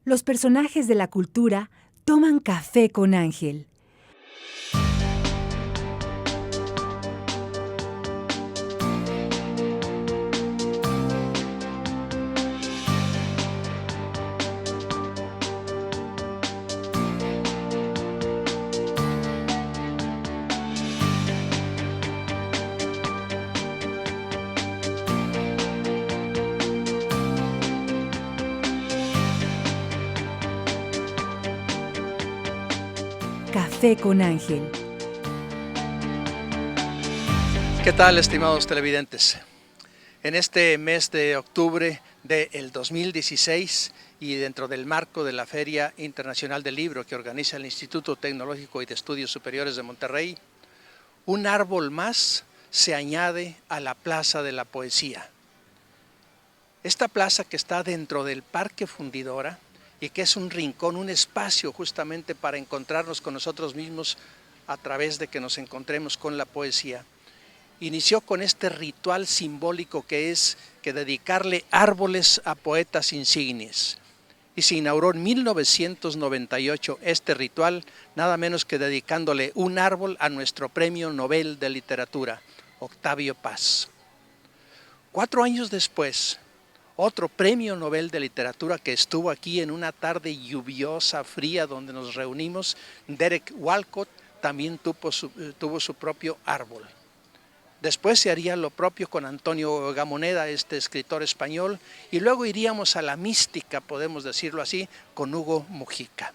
Los personajes de la cultura toman café con Ángel. Café con Ángel. ¿Qué tal, estimados televidentes? En este mes de octubre del 2016 y dentro del marco de la Feria Internacional del Libro que organiza el Instituto Tecnológico y de Estudios Superiores de Monterrey, un árbol más se añade a la Plaza de la Poesía. Esta plaza que está dentro del Parque Fundidora y que es un rincón, un espacio justamente para encontrarnos con nosotros mismos a través de que nos encontremos con la poesía, inició con este ritual simbólico que es que dedicarle árboles a poetas insignes. Y se inauguró en 1998 este ritual, nada menos que dedicándole un árbol a nuestro Premio Nobel de Literatura, Octavio Paz. 4 años después, otro Premio Nobel de Literatura que estuvo aquí en una tarde lluviosa, fría, donde nos reunimos, Derek Walcott, también tuvo su propio árbol. Después se haría lo propio con Antonio Gamoneda, este escritor español, y luego iríamos a la mística, podemos decirlo así, con Hugo Mujica.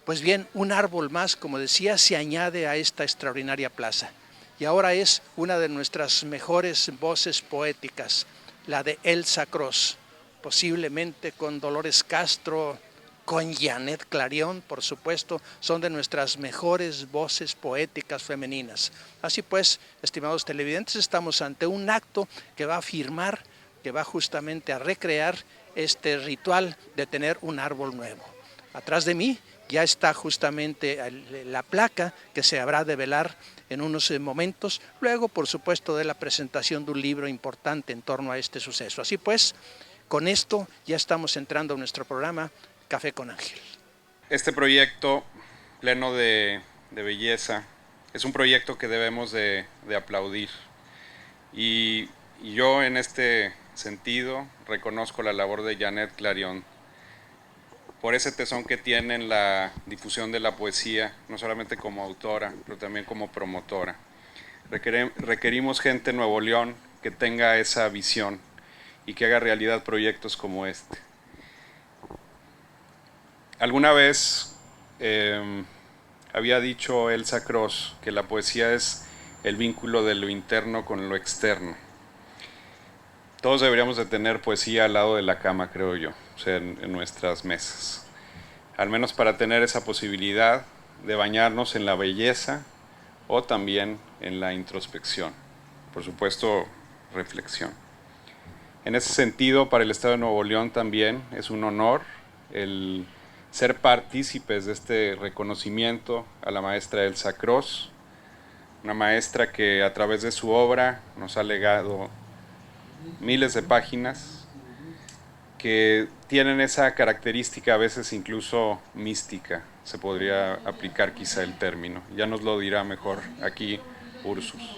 Pues bien, un árbol más, como decía, se añade a esta extraordinaria plaza. Y ahora es una de nuestras mejores voces poéticas, la de Elsa Cross, posiblemente con Dolores Castro, con Janet Clarion, por supuesto, son de nuestras mejores voces poéticas femeninas. Así pues, estimados televidentes, estamos ante un acto que va a firmar, que va justamente a recrear este ritual de tener un árbol nuevo. Atrás de mí ya está justamente la placa que se habrá de velar en unos momentos, luego por supuesto de la presentación de un libro importante en torno a este suceso. Así pues, con esto ya estamos entrando a nuestro programa Café con Ángel. Este proyecto pleno de belleza es un proyecto que debemos de aplaudir y yo en este sentido reconozco la labor de Janet Clarion por ese tesón que tiene en la difusión de la poesía, no solamente como autora, pero también como promotora. Requerimos gente en Nuevo León que tenga esa visión y que haga realidad proyectos como este. Alguna vez había dicho Elsa Cross que la poesía es el vínculo de lo interno con lo externo. Todos deberíamos de tener poesía al lado de la cama, creo yo, o sea, en nuestras mesas. Al menos para tener esa posibilidad de bañarnos en la belleza o también en la introspección. Por supuesto, reflexión. En ese sentido, para el Estado de Nuevo León también es un honor el ser partícipes de este reconocimiento a la maestra Elsa Cross, una maestra que a través de su obra nos ha legado miles de páginas que tienen esa característica a veces incluso mística, se podría aplicar quizá el término, ya nos lo dirá mejor aquí Ursus.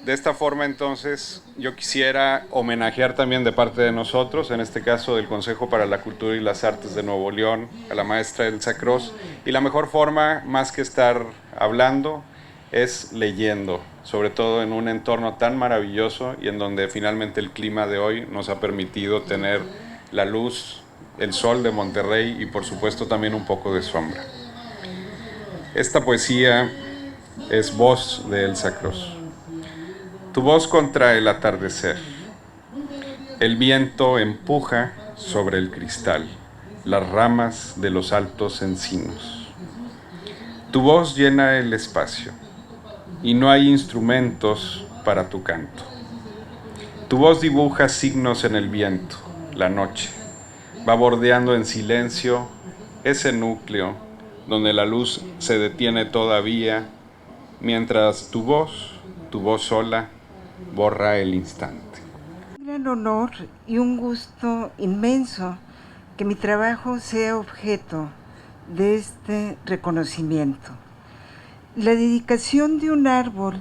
De esta forma entonces yo quisiera homenajear también de parte de nosotros, en este caso del Consejo para la Cultura y las Artes de Nuevo León, a la maestra Elsa Cross, y la mejor forma, más que estar hablando, es leyendo, sobre todo en un entorno tan maravilloso y en donde finalmente el clima de hoy nos ha permitido tener la luz, el sol de Monterrey y por supuesto también un poco de sombra. Esta poesía es voz de Elsa Cross. Tu voz contra el atardecer. El viento empuja sobre el cristal las ramas de los altos encinos. Tu voz llena el espacio y no hay instrumentos para tu canto. Tu voz dibuja signos en el viento, la noche. Va bordeando en silencio ese núcleo donde la luz se detiene todavía, mientras tu voz sola, borra el instante. Un gran honor y un gusto inmenso que mi trabajo sea objeto de este reconocimiento. La dedicación de un árbol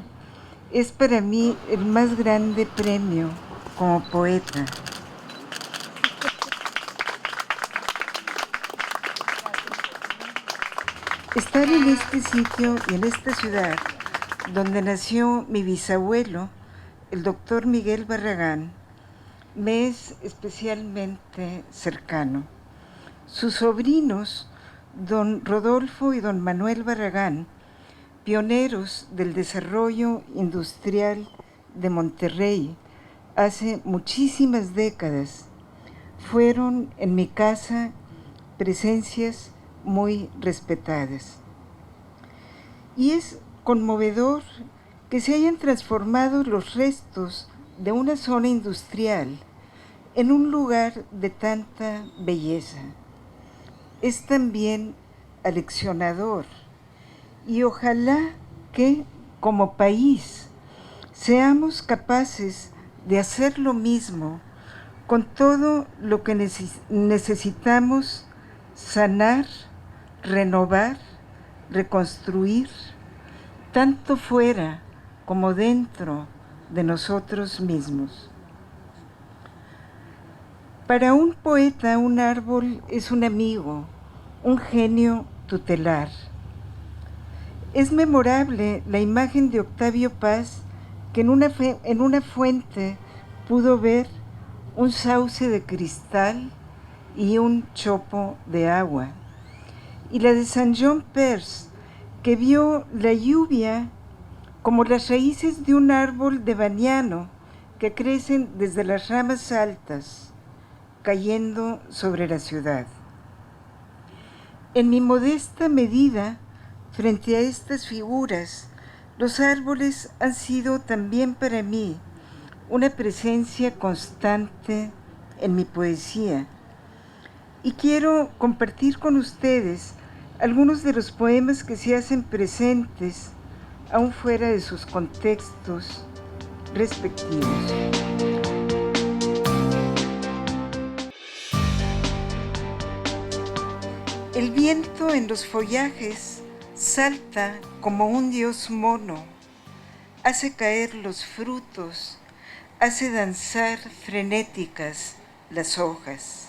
es para mí el más grande premio como poeta. Estar en este sitio y en esta ciudad donde nació mi bisabuelo, el doctor Miguel Barragán, me es especialmente cercano. Sus sobrinos, don Rodolfo y don Manuel Barragán, pioneros del desarrollo industrial de Monterrey hace muchísimas décadas, fueron en mi casa presencias muy respetadas. Y es conmovedor que se hayan transformado los restos de una zona industrial en un lugar de tanta belleza. Es también aleccionador y ojalá que, como país, seamos capaces de hacer lo mismo con todo lo que necesitamos sanar, renovar, reconstruir, tanto fuera como dentro de nosotros mismos. Para un poeta, un árbol es un amigo, un genio tutelar. Es memorable la imagen de Octavio Paz, que en una fuente pudo ver un sauce de cristal y un chopo de agua. Y la de Saint John Peirce, que vio la lluvia como las raíces de un árbol de baniano que crecen desde las ramas altas, cayendo sobre la ciudad. En mi modesta medida, frente a estas figuras, los árboles han sido también para mí una presencia constante en mi poesía. Y quiero compartir con ustedes algunos de los poemas que se hacen presentes, aún fuera de sus contextos respectivos. El viento en los follajes salta como un dios mono, hace caer los frutos, hace danzar frenéticas las hojas.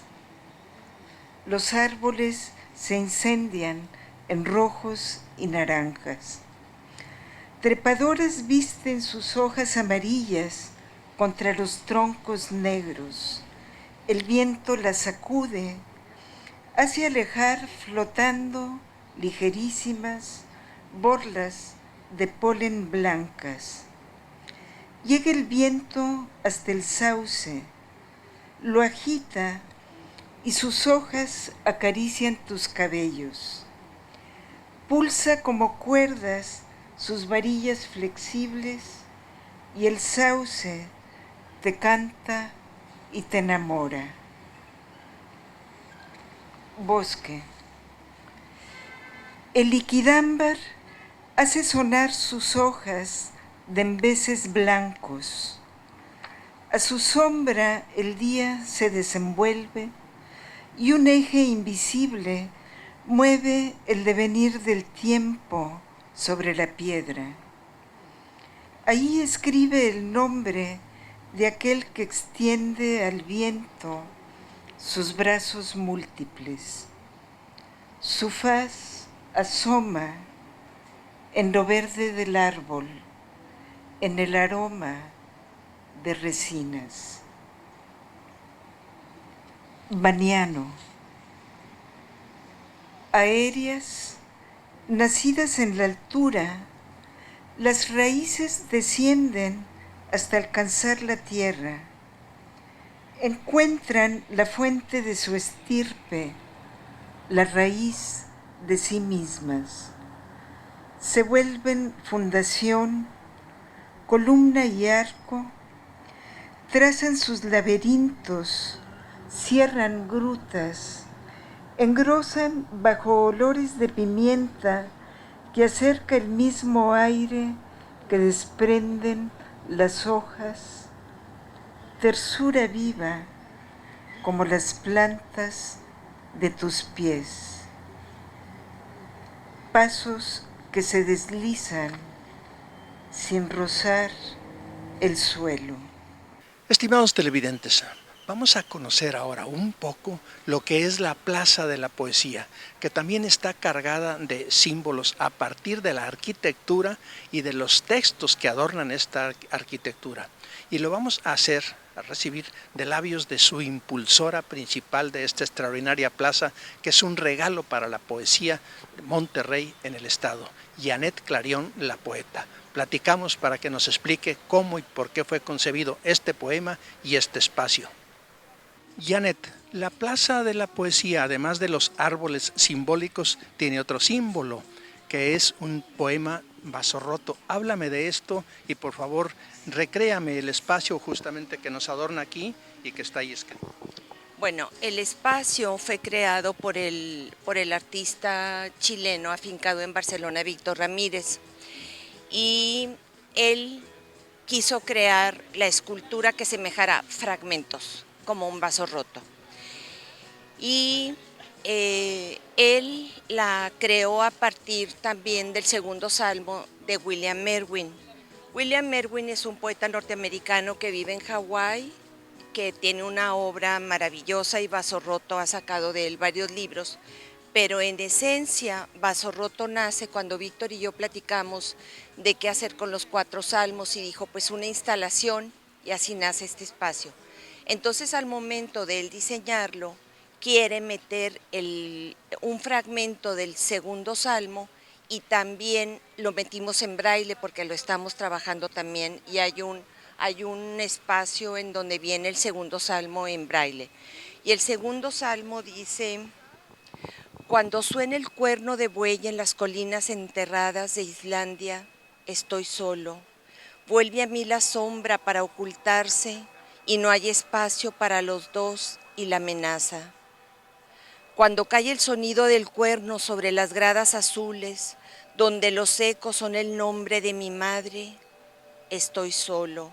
Los árboles se incendian en rojos y naranjas. Trepadoras visten sus hojas amarillas contra los troncos negros. El viento las sacude, hace alejar flotando ligerísimas borlas de polen blancas. Llega el viento hasta el sauce, lo agita y sus hojas acarician tus cabellos. Pulsa como cuerdas sus varillas flexibles y el sauce te canta y te enamora. Bosque. El liquidámbar hace sonar sus hojas de embeses blancos. A su sombra el día se desenvuelve y un eje invisible mueve el devenir del tiempo sobre la piedra. Ahí escribe el nombre de aquel que extiende al viento sus brazos múltiples. Su faz asoma en lo verde del árbol, en el aroma de resinas. Baniano. Aéreas, nacidas en la altura, las raíces descienden hasta alcanzar la tierra. Encuentran la fuente de su estirpe, la raíz de sí mismas. Se vuelven fundación, columna y arco, trazan sus laberintos, cierran grutas, engrosan bajo olores de pimienta que acerca el mismo aire que desprenden las hojas, tersura viva como las plantas de tus pies. Pasos que se deslizan sin rozar el suelo. Estimados televidentes, vamos a conocer ahora un poco lo que es la Plaza de la Poesía, que también está cargada de símbolos a partir de la arquitectura y de los textos que adornan esta arquitectura. Y lo vamos a recibir de labios de su impulsora principal de esta extraordinaria plaza, que es un regalo para la poesía de Monterrey en el estado, Janet Clarion, la poeta. Platicamos para que nos explique cómo y por qué fue concebido este poema y este espacio. Janet, la Plaza de la Poesía, además de los árboles simbólicos, tiene otro símbolo, que es un poema vaso roto. Háblame de esto y por favor recréame el espacio justamente que nos adorna aquí y que está ahí escrito. Bueno, el espacio fue creado por el artista chileno afincado en Barcelona, Víctor Ramírez, y él quiso crear la escultura que semejara fragmentos, como un vaso roto. Y él la creó a partir también del segundo salmo de William Merwin. William Merwin es un poeta norteamericano que vive en Hawái, que tiene una obra maravillosa, y Vaso Roto ha sacado de él varios libros, pero en esencia Vaso Roto nace cuando Víctor y yo platicamos de qué hacer con los 4 salmos y dijo pues una instalación, y así nace este espacio. Entonces al momento de él diseñarlo, quiere meter un fragmento del segundo salmo y también lo metimos en braille porque lo estamos trabajando también, y hay un espacio en donde viene el segundo salmo en braille. Y el segundo salmo dice: cuando suene el cuerno de buey en las colinas enterradas de Islandia, estoy solo. Vuelve a mí la sombra para ocultarse y no hay espacio para los dos y la amenaza. Cuando cae el sonido del cuerno sobre las gradas azules, donde los ecos son el nombre de mi madre, estoy solo,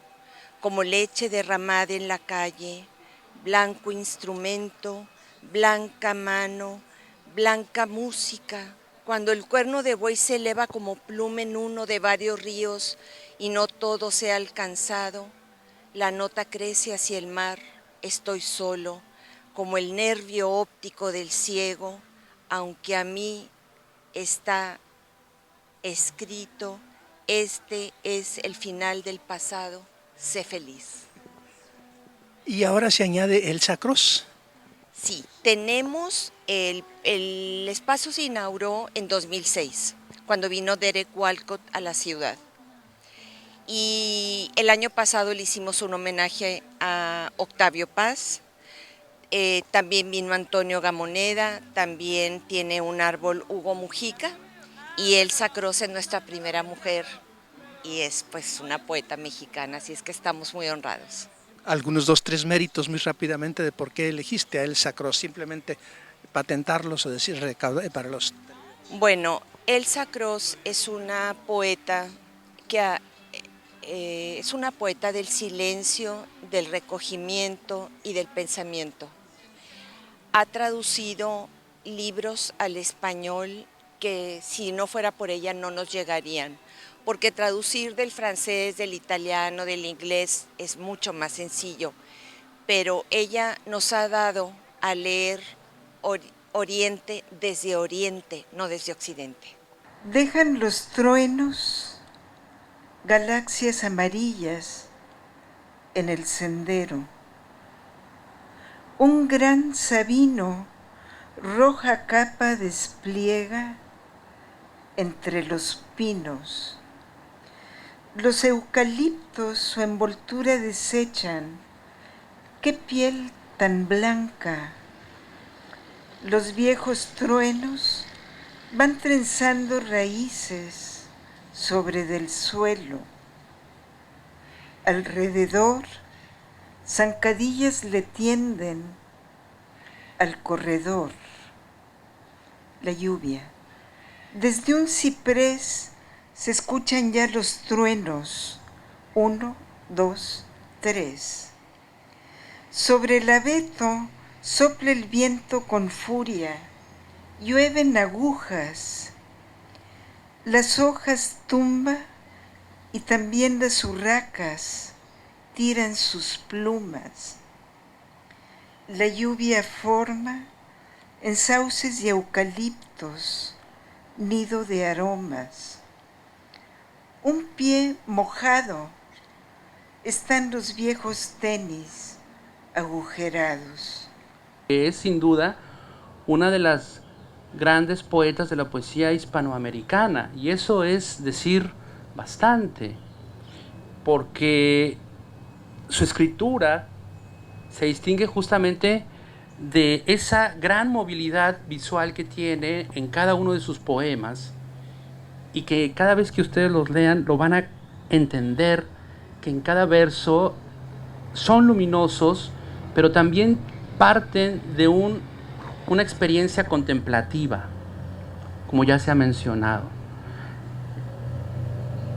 como leche derramada en la calle, blanco instrumento, blanca mano, blanca música. Cuando el cuerno de buey se eleva como pluma en uno de varios ríos y no todo se ha alcanzado, la nota crece hacia el mar, estoy solo, como el nervio óptico del ciego, aunque a mí está escrito, este es el final del pasado, sé feliz. Y ahora se añade Elsa Cross. Sí, tenemos el espacio se inauguró en 2006, cuando vino Derek Walcott a la ciudad. Y el año pasado le hicimos un homenaje a Octavio Paz. También vino Antonio Gamoneda, también tiene un árbol Hugo Mujica, y Elsa Cross es nuestra primera mujer y es pues una poeta mexicana, así es que estamos muy honrados. Algunos 2, 3 méritos muy rápidamente de por qué elegiste a Elsa Cross, simplemente patentarlos o decir para los... Bueno, Elsa Cross es una poeta que es una poeta del silencio, del recogimiento y del pensamiento. Ha traducido libros al español que si no fuera por ella no nos llegarían, porque traducir del francés, del italiano, del inglés es mucho más sencillo, pero ella nos ha dado a leer Oriente desde Oriente, no desde Occidente. Dejan los truenos galaxias amarillas en el sendero. Un gran sabino roja capa despliega entre los pinos. Los eucaliptos su envoltura desechan. ¡Qué piel tan blanca! Los viejos truenos van trenzando raíces sobre del suelo. Alrededor, zancadillas le tienden al corredor. La lluvia. Desde un ciprés se escuchan ya los truenos. 1, 2, 3. Sobre el abeto Sopla el viento con furia, llueven agujas, las hojas tumba y también las urracas tiran sus plumas. La lluvia forma en sauces y eucaliptos nido de aromas. Un pie mojado están los viejos tenis agujerados. Es sin duda una de las grandes poetas de la poesía hispanoamericana, y eso es decir bastante, porque su escritura se distingue justamente de esa gran movilidad visual que tiene en cada uno de sus poemas, y que cada vez que ustedes los lean lo van a entender, que en cada verso son luminosos, pero también parten de una experiencia contemplativa, como ya se ha mencionado.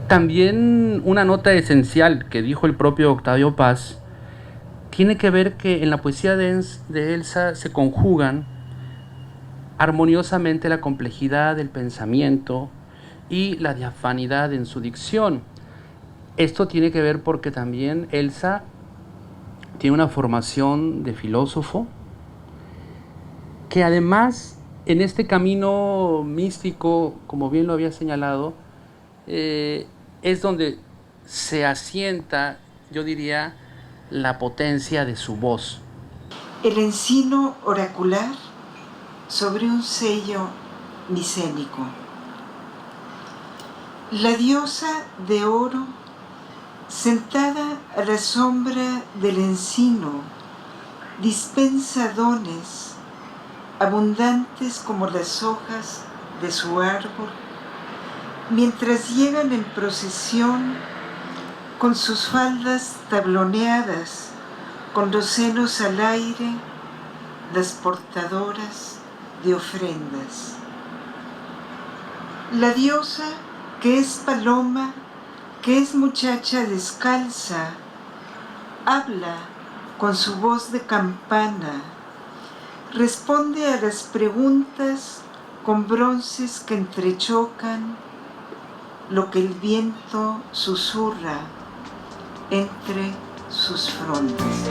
También una nota esencial que dijo el propio Octavio Paz tiene que ver que en la poesía de Elsa se conjugan armoniosamente la complejidad del pensamiento y la diafanidad en su dicción. Esto tiene que ver porque también Elsa tiene una formación de filósofo, que además en este camino místico, como bien lo había señalado, es donde se asienta, yo diría, la potencia de su voz. El encino oracular sobre un sello micénico. La diosa de oro, sentada a la sombra del encino, dispensa dones abundantes como las hojas de su árbol, mientras llegan en procesión con sus faldas tabloneadas, con los senos al aire, las portadoras de ofrendas. La diosa, que es paloma, que es muchacha descalza, habla con su voz de campana, responde a las preguntas con bronces que entrechocan lo que el viento susurra entre sus frondas.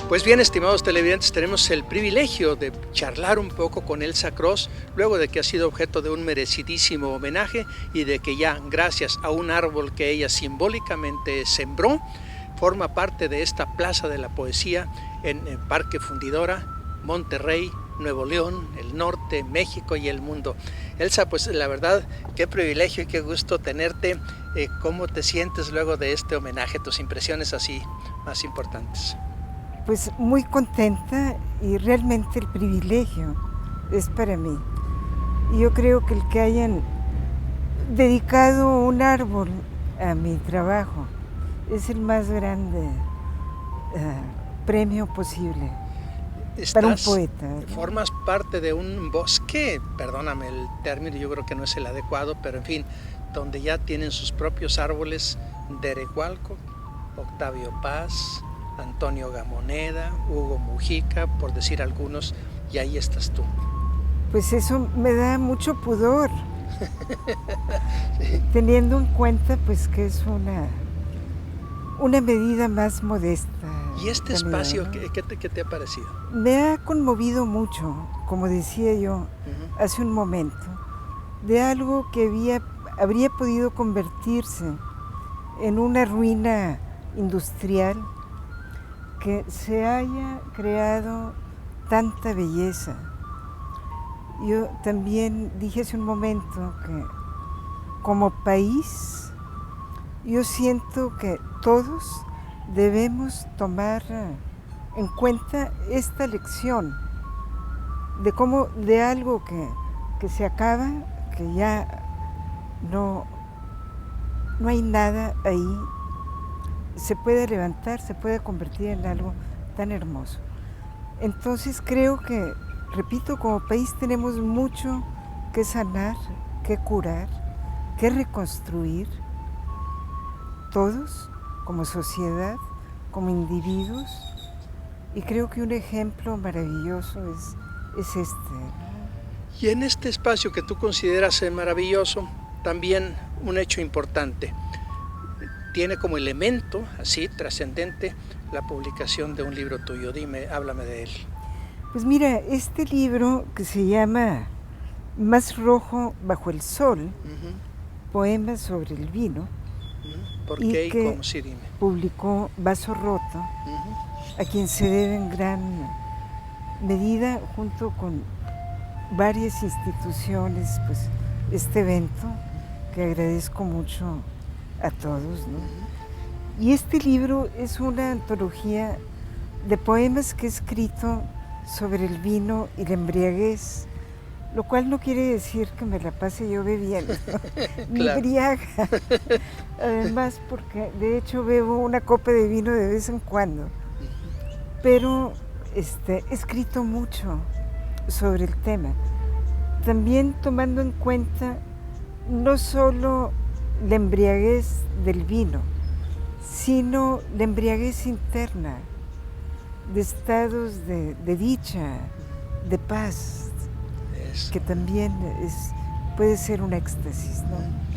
Pues bien, estimados televidentes, tenemos el privilegio de charlar un poco con Elsa Cross, luego de que ha sido objeto de un merecidísimo homenaje y de que ya, gracias a un árbol que ella simbólicamente sembró, forma parte de esta Plaza de la Poesía en el Parque Fundidora, Monterrey, Nuevo León, el norte, México y el mundo. Elsa, pues la verdad, qué privilegio y qué gusto tenerte. ¿Cómo te sientes luego de este homenaje? Tus impresiones así más importantes. Pues muy contenta, y realmente el privilegio es para mí. Yo creo que el que hayan dedicado un árbol a mi trabajo es el más grande premio posible para un poeta, ¿no? Formas parte de un bosque, perdóname el término, yo creo que no es el adecuado, pero en fin, donde ya tienen sus propios árboles Derecualco, Octavio Paz, Antonio Gamoneda, Hugo Mujica, por decir algunos, y ahí estás tú. Pues eso me da mucho pudor, sí. Teniendo en cuenta pues que es una medida más modesta. ¿Y este espacio, ¿no? ¿Qué te ha parecido? Me ha conmovido mucho, como decía yo hace un momento, de algo que habría podido convertirse en una ruina industrial, que se haya creado tanta belleza. Yo también dije hace un momento que como país yo siento que todos debemos tomar en cuenta esta lección de cómo de algo que se acaba, que ya no hay nada ahí, se puede levantar, se puede convertir en algo tan hermoso. Entonces creo que, repito, como país tenemos mucho que sanar, que curar, que reconstruir, todos, como sociedad, como individuos, y creo que un ejemplo maravilloso es este. Y en este espacio que tú consideras maravilloso, también un hecho importante. Tiene como elemento, así, trascendente, la publicación de un libro tuyo. Dime, háblame de él. Pues mira, este libro que se llama Más rojo bajo el sol, poemas sobre el vino, ¿Por y qué y que cómo? Sí, dime. publicó Vaso Roto, a quien se debe en gran medida, junto con varias instituciones, pues este evento, que agradezco mucho a todos, ¿no? Y este libro es una antología de poemas que he escrito sobre el vino y la embriaguez, lo cual no quiere decir que me la pase yo bebiendo, ni embriaga. Además, porque de hecho bebo una copa de vino de vez en cuando. Pero he escrito mucho sobre el tema, también tomando en cuenta no solo la embriaguez del vino, sino la embriaguez interna, de estados de dicha, de paz, que también puede ser un éxtasis, ¿no?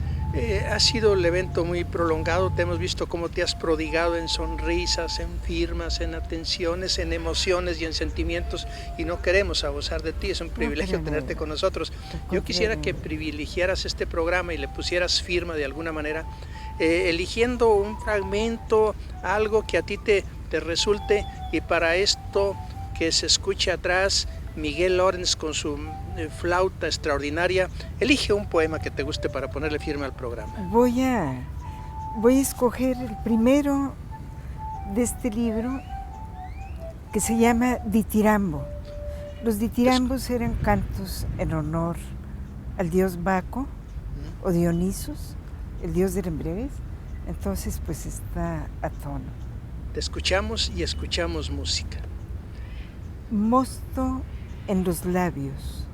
Ha sido el evento muy prolongado, te hemos visto cómo te has prodigado en sonrisas, en firmas, en atenciones, en emociones y en sentimientos, y no queremos abusar de ti, es un privilegio tenerte con nosotros. Yo quisiera que privilegiaras este programa y le pusieras firma de alguna manera, eligiendo un fragmento, algo que a ti te resulte, y para esto que se escuche atrás, Miguel Lorenz con su flauta extraordinaria, elige un poema que te guste para ponerle firma al programa. Voy a escoger el primero de este libro, que se llama Ditirambo. Los ditirambos eran cantos en honor al dios Baco o Dionisos, el dios de la embriaguez. Entonces pues está a tono. Te escuchamos y escuchamos música. Mosto en los labios,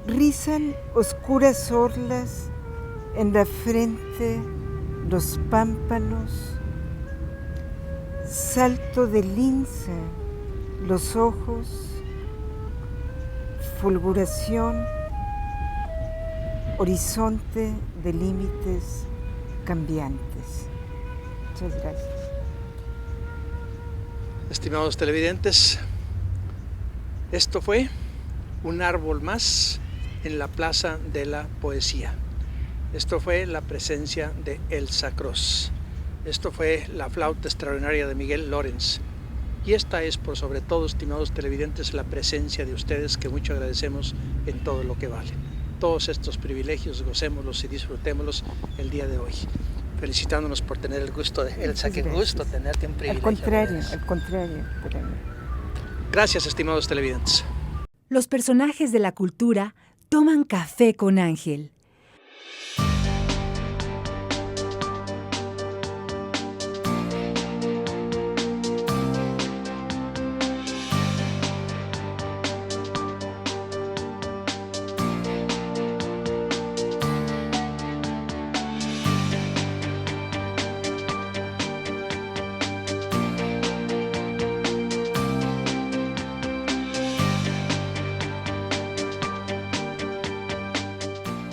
rizan oscuras orlas en la frente los pámpanos, salto de lince los ojos, fulguración, horizonte de límites cambiantes. Muchas gracias. Estimados televidentes, esto fue Un árbol más en la Plaza de la Poesía. Esto fue la presencia de Elsa Cross. Esto fue la flauta extraordinaria de Miguel Lorenz. Y esta es, por sobre todo, estimados televidentes, la presencia de ustedes, que mucho agradecemos en todo lo que valen. Todos estos privilegios, gocémoslos y disfrutémoslos el día de hoy. Felicitándonos por tener el gusto de Elsa. Qué gusto tenerte, un privilegio. Al contrario. Gracias, estimados televidentes. Los personajes de la cultura toman café con Ángel.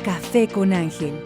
Café con Ángel.